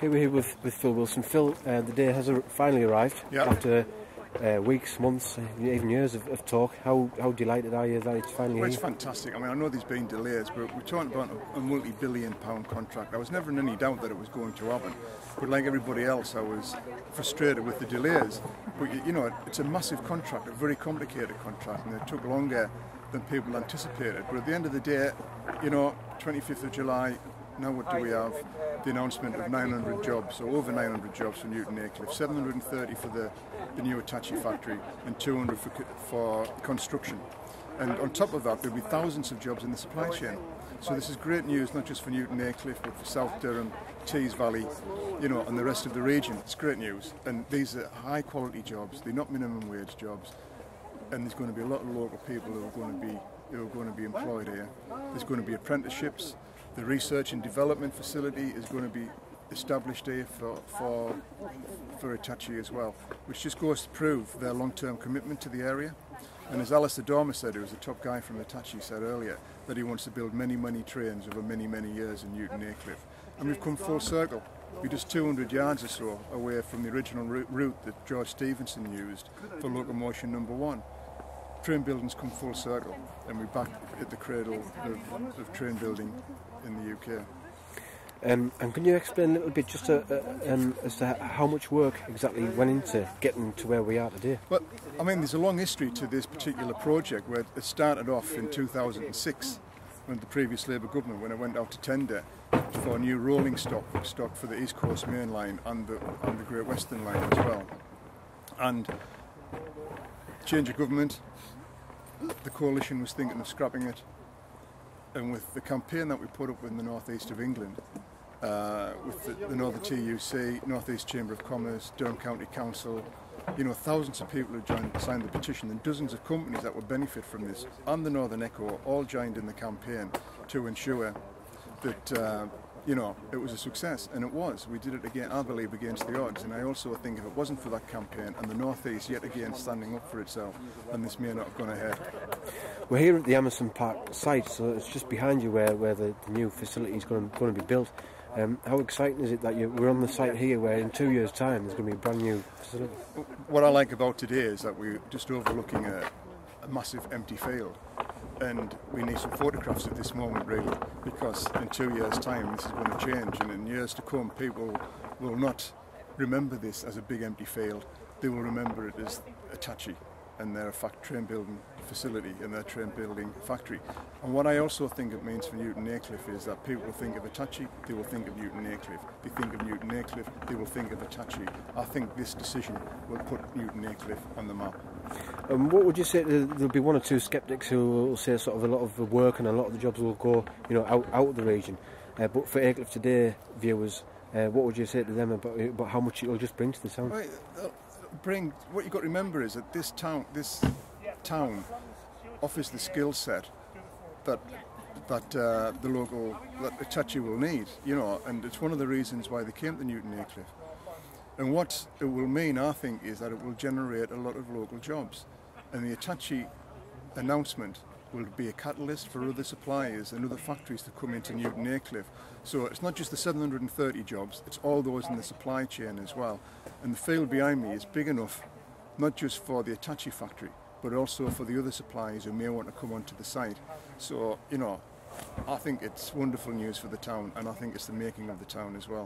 Okay, we're here with Phil Wilson. Phil, the day has finally arrived after weeks, months, even years of talk. How delighted are you that it's finally Well, here? it's fantastic. I mean, I know there's been delays, but we're talking about a multi-billion-pound contract. I was never in any doubt that it was going to happen. But like everybody else, I was frustrated with the delays. But, you know, it's a massive contract, a very complicated contract, and it took longer than people anticipated. But at the end of the day, you know, 25th of July, now what do we have? The announcement of 900 jobs, or over 900 jobs for Newton Aycliffe, 730 for the new Hitachi factory and 200 for construction. And on top of that, there'll be thousands of jobs in the supply chain. So this is great news, not just for Newton Aycliffe, but for South Durham, Tees Valley, you know, and the rest of the region. It's great news. And these are high quality jobs, they're not minimum wage jobs. And there's going to be a lot of local people who are going to be employed here. There's going to be apprenticeships. The research and development facility is going to be established here for Hitachi as well, which just goes to prove their long-term commitment to the area. And as Alistair Dormer said, who was the top guy from Hitachi, said earlier, that he wants to build many, many trains over many, many years in Newton Aycliffe. And we've come full circle. We're just 200 yards or so away from the original route that George Stephenson used for locomotion number 1. Train building's come full circle, and we're back at the cradle of train building in the UK. And can you explain a little bit just as to how much work exactly went into getting to where we are today? Well, I mean, there's a long history to this particular project, where it started off in 2006 when the previous Labour government, when it went out to tender for a new rolling stock for the East Coast Main Line and the Great Western Line as well. And change of government, the coalition was thinking of scrapping it, and with the campaign that we put up in the northeast of England, with the Northern TUC, North East Chamber of Commerce, Durham County Council, you know, thousands of people who signed the petition, and dozens of companies that would benefit from this, and the Northern Echo all joined in the campaign to ensure that you know, it was a success, and it was. We did it again, I believe, against the odds, and I also think if it wasn't for that campaign and the North East yet again standing up for itself, then this may not have gone ahead. We're here at the Emerson Park site, so it's just behind you where the new facility is going to be built. How exciting is it that we're on the site here where in 2 years' time there's going to be a brand new facility? What I like about today is that we're just overlooking a massive empty field. And we need some photographs at this moment, really, because in 2 years' time this is going to change, and in years to come people will not remember this as a big empty field. They will remember it as Hitachi and their train building facility and their train building factory. And what I also think it means for Newton Aycliffe is that people will think of Hitachi, they will think of Newton Aycliffe. They think of Newton Aycliffe, they will think of Hitachi. I think this decision will put Newton Aycliffe on the map. What would you say? There'll be one or two sceptics who will say sort of a lot of the work and a lot of the jobs will go, you know, out of the region. But for Aycliffe Today viewers, what would you say to them about how much it will just bring to the town? Right, what you've got to remember is that this town offers the skill set that Hitachi will need, you know, and it's one of the reasons why they came to Newton Aycliffe. And what it will mean, I think, is that it will generate a lot of local jobs. And the Hitachi announcement will be a catalyst for other suppliers and other factories to come into Newton Aycliffe. So it's not just the 730 jobs, it's all those in the supply chain as well. And the field behind me is big enough, not just for the Hitachi factory, but also for the other suppliers who may want to come onto the site. So, you know, I think it's wonderful news for the town, and I think it's the making of the town as well.